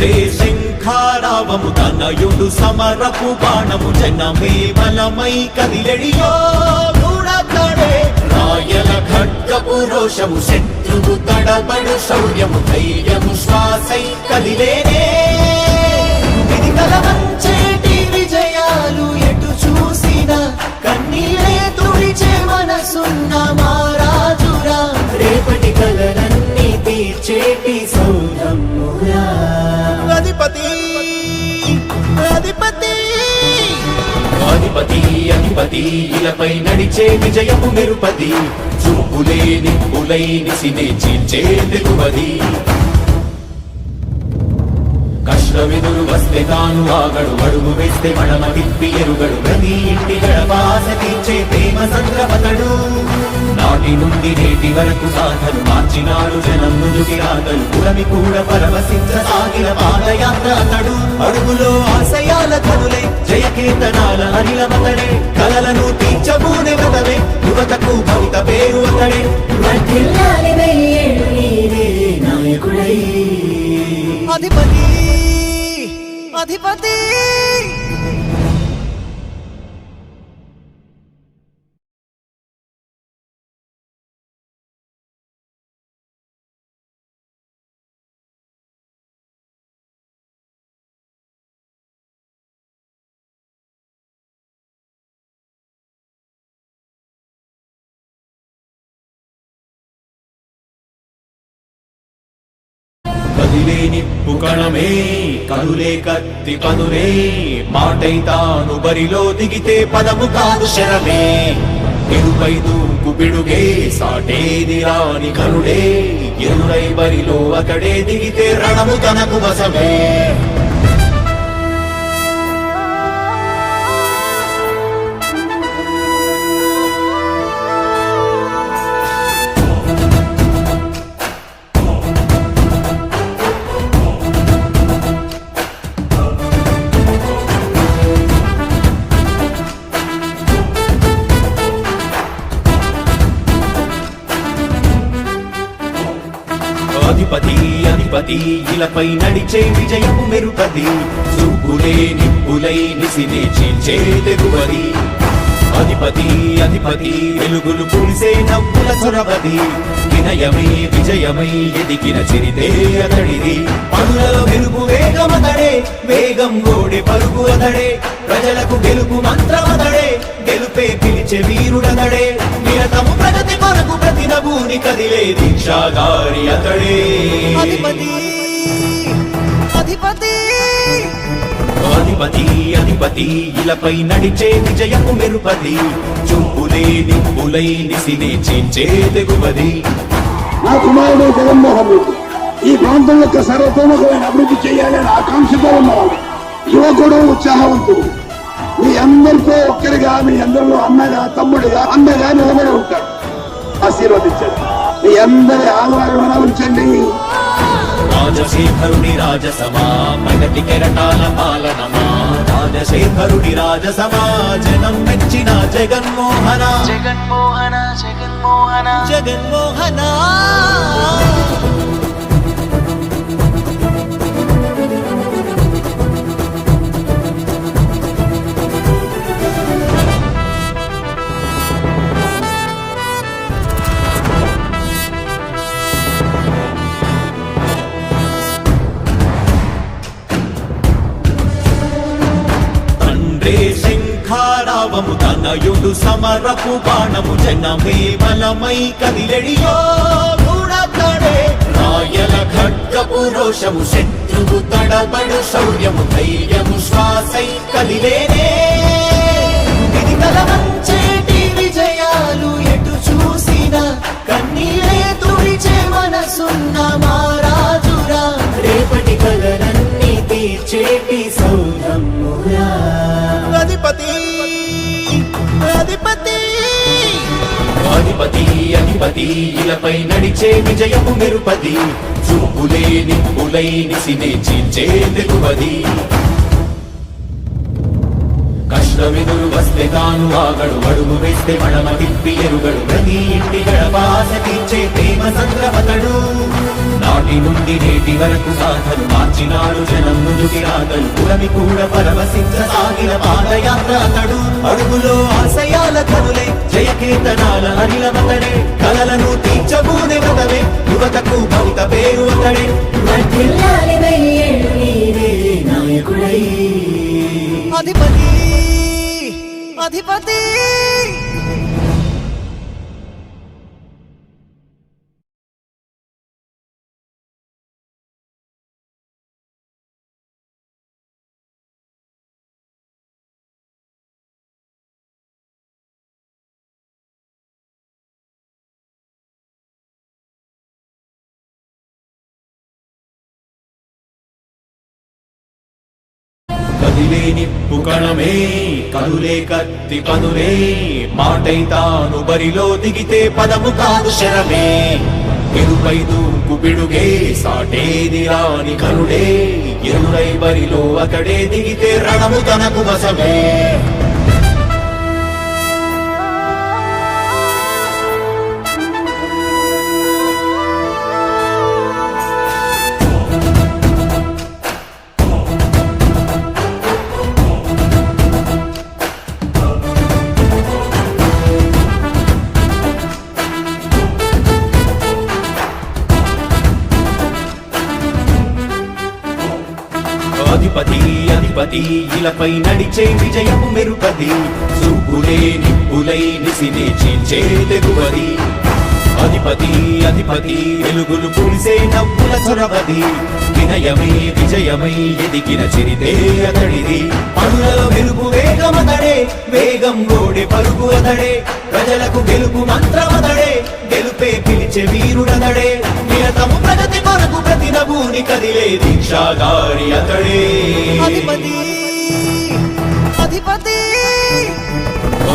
తండ్రే శంఖారావము తనయుడు సమరపు బాణము జనమే బలమై కదిలెడియో గూఢతడే రాయల ఖడ్గపు రోషము శత్రువు తడబడు శౌర్యము ధైర్యము శ్వాసై కదిలేనే ఇది కలవంచేటి విజయాలు ఎటు చూసినా కన్నీరే తుడిచే మనసున్న మారాజురా రేపటి కలలన్నీ తీర్చేటి సౌరమ్మురా అధిపతి అధిపతి అధిపతి అధిపతి ఇలపై నడిచే విజయము మెరుపది చూపులే నిప్పులై నిసినే చీల్చే తెగువది కష్టమెదురు వస్తే తాను ఆగడు అడుగు వేస్తే మడమ తిప్పి ఎరుగడు ప్రతి ఇంటి గడపాస తీర్చే ప్రేమ సంద్రపతడు నాటి నుండి నేటి వరకు సాధలు మార్చినాడు జనం ముందుకి రాగలు పురమి కూడా పరవశించసాగిన పాదయాత్ర అతడు అడుగులో ఆశయాల కనులే జయకీర్తనాల అనిలమతడే కలలను తీర్చబూనే వ్రతమే యువతకు భవిత పేరు అతడే నాయకుడై అధిపతి అధిపతి కదిలే నిప్పు కణమే కనులే కత్తి పదులే మాటై తాను బరిలో దిగితే పదము కాదు శరమే ఎరుపై దూకు పిడుగే సాటేది రాని కనుడే ఎరురై బరిలో అతడే దిగితే రణము తనకు వశమే అధిపతి అధిపతి ఇలపై నడిచే విజయము మెరుపది చూపులే నిప్పులై నిసినే చీల్చే తెగువది అధిపతి అధిపతి వెలుగులు పులిసే నవ్వుల చొరవది వినయమే విజయమై ఎదిగిన చిరితే అతడిది పనులలో వెలుగు వేగమతడే వేగం గోడే పరుగు అతడే ప్రజలకు గెలుపు మంత్రమతడే గెలుపే పిలిచే వీరుడతడే నిరతము ప్రగతి కొరకు ప్రతి నభూని కదిలే దీక్షాగారి అతడే అధిపతి అధిపతి అధిపతి అధిపతి ఇలపై నడిచే విజయము మెరుపది చూపులే నిప్పులై నిసినే చీల్చే తెగువది నా కుమారుడు జగన్మోహన్ రెడ్డి ఈ ప్రాంతం యొక్క సర్వతోముఖమైన అభివృద్ధి చేయాలని ఆకాంక్షతో ఉన్నవాడు యువకుడు ఉత్సాహవంతుడు మీ అందరితో ఒక్కరిగా మీ అందరిలో అన్నగా తమ్ముడిగా అండగా నిలబడి ఉంటాడు ఆశీర్వదించండి మీ అందరి ఆహ్వానం ఉంచండి రాజశేఖరుడి రాజసమా ప్రగతి కెరటాల పాలనమా రాజశేఖరుడి రాజసమా జనం మెచ్చిన జగన్మోహన జగన్మోహన జగన్మోహన జగన్మోహన శంఖారావము తనయుడు సమరపు బాణము జనమే బలమై కదిలెడియో గూఢతడే రాయల ఖడ్గపు రోషము శత్రువు తడబడు శౌర్యము ధైర్యము శ్వాసై కదిలేనే ఇది కలవంచేటి విజయాలు ఎటు చూసినా కన్నీరే తుడిచే మనసున్న మారాజురా రేపటి కలలన్నీ తీర్చేటి సౌరమ్మురా అధిపతి అధిపతి అధిపతి అధిపతి ఇలపై నడిచే విజయము మెరుపది చూపులే నిప్పులై నిసినే చీల్చే తెగువది కష్ట కష్టమిదురు వస్తే తాను ఆగడు అడుగు వేస్తే మడమ తిప్పి ఎరుగడు ప్రతి ఇంటి గడపాస తీర్చే ప్రేమ సంద్రపతడు నాటి నుండి నేటి వరకు సాధలు మార్చినాడు జనం నుదుటి రాతలు పురమి కూడా పరవశించసాగిన పాదయాత్ర అతడు అడుగులో ఆశయాల కనులే జయకేతనాల అనిలమతడే కలలను తీర్చబూనే వ్రతమే యువతకు భవిత పేరు అతడే వర్ధిల్లాలి వెయ్యేళ్ళు నీవే నాయకుడై. అధిపతి అధిపతి కదిలే నిప్పు కణమే కనులే కత్తి పనులే మాటై తాను బరిలో దిగితే పదము కాదు శరమే ఎరుపై దూకు పిడుగే సాటేది రాని కనుడే ఎరుడై బరిలో అతడే దిగితే రణము తనకు వశమే అధిపతి అధిపతి ఇలపై నడిచే విజయము మెరుపది చూపులే నిప్పులై నిసినే చీల్చే తెగువది అధిపతి అధిపతి వెలుగులు పులిసే నవ్వుల చొరవది వినయమై విజయమై ఎదిగిన చిరితే అతడిది పనులలో వెలుగు వేగమతడే వేగం ఓడే పరుగు అతడే ప్రజలకు గెలుపు మంత్రమతడే గెలుపే పిలిచే వీరుడతడే నిరతము ప్రగతి కొరకు ప్రతి నభూని కదిలే దీక్షాగారి అతడే అధిపతి అధిపతి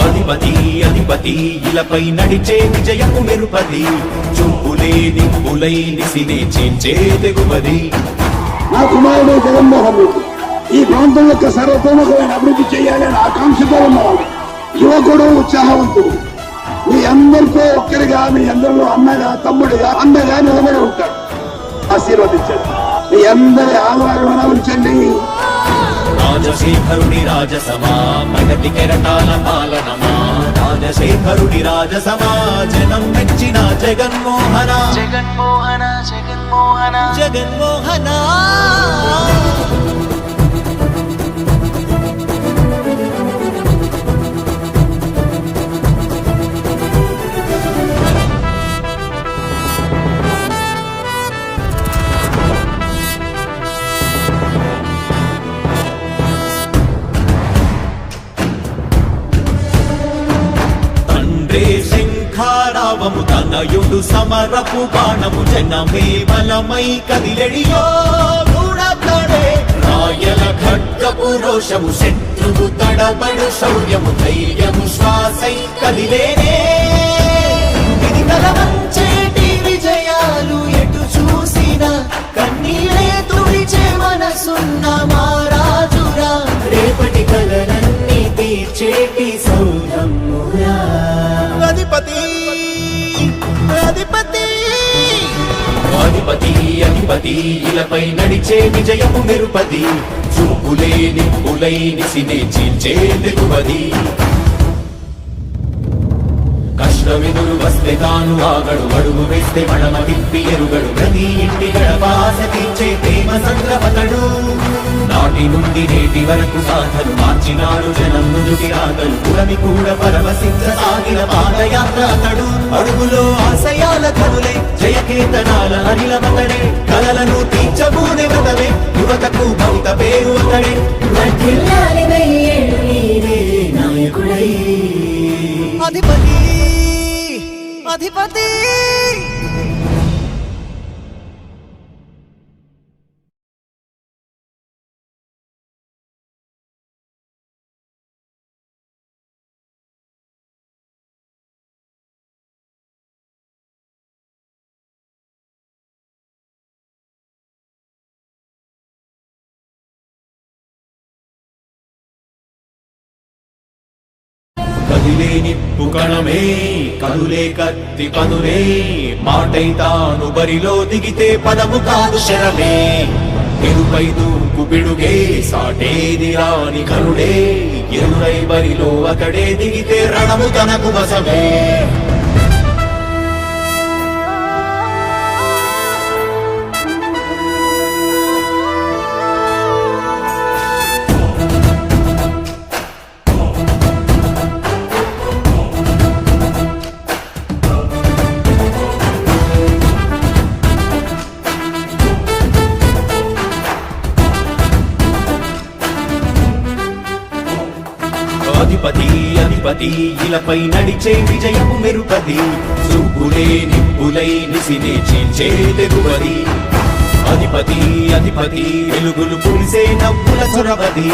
అధిపతి అధిపతి ఇలపై నడిచే విజయము మెరుపది చూపులే నిప్పులై నిసినే చీల్చే తెగువది నా కుమారుడు జగన్మోహన్ రెడ్డి ఈ ప్రాంతం యొక్క సర్వతోముఖమైన అభివృద్ధి చేయాలని ఆకాంక్షతో ఉన్నవాడు యువకుడు ఉత్సాహవంతుడు మీ అందరితో ఒక్కరిగా మీ అందరిలో అన్నగా తమ్ముడిగా అండగా నిలబడి ఉంటాడు ఆశీర్వదించండి మీ అందరి ఆదరణ ఉంచండి రాజశేఖరుడి రాజసమా ప్రగతి కెరటాల పాలనమా రాజశేఖరుడి రాజసమా జనం మెచ్చిన జగన్మోహన జగన్మోహన జగన్మోహన జగన్మోహన తండ్రే శంఖారావము తనయుడు సమరపు బాణము జనమే బలమై కదిలెడియో గూఢతడే రాయల ఖడ్గపు రోషము శత్రువు తడబడు శౌర్యము ధైర్యము శ్వాసై కదిలేనే ఇది కలవంచేటి విజయాలు ఎటు చూసిన కన్నీరే తుడిచే మనసున్న మారాజురా రేపటి కలలన్నీ తీర్చేటి సౌధమురా అధిపతి అధిపతి అధిపతి అధిపతి ఇలపై నడిచే విజయము మెరుపది చూపులే నిప్పులై నిసినే చీల్చే తెగువది కష్టమెదురు వస్తే తాను ఆగడు అడుగు వేస్తే మడమ తిప్పి ఎరుగడు ప్రతి ఇంటి గడపాస తీర్చే ప్రేమ సంద్రపతడు నాటి నుండి నేటి వరకు సాధలు మార్చినాడు జనం నుదుటి రాతలు పురమి కూడా పరవశించసాగిన పాదయాత్ర అతడు అడుగులో ఆశయాల కనులే జయకేతనాల అనిలమతడే కలలను తీర్చబూనే వ్రతమే యువతకు భవిత పేరు అతడే వర్ధిల్లాలి వెయ్యేళ్ళు నీవే నాయకుడై. అధిపతి అధిపతి కదిలే నిప్పు కణమే కదులే కత్తి పదులే మాటై తాను బరిలో దిగితే పదము కాదు శరమే ఎరుపై దూకు పిడుగే సాటేది రాని కరుడే ఎరురై బరిలో అకడే దిగితే రణము తనకు వశమే అధిపతి అధిపతి ఇలపై నడిచే విజయము మెరుపది చూపులే నిప్పులై నిసినే చీల్చే తెగువది అధిపతి అధిపతి వెలుగులు పులిసే నవ్వుల చొరవది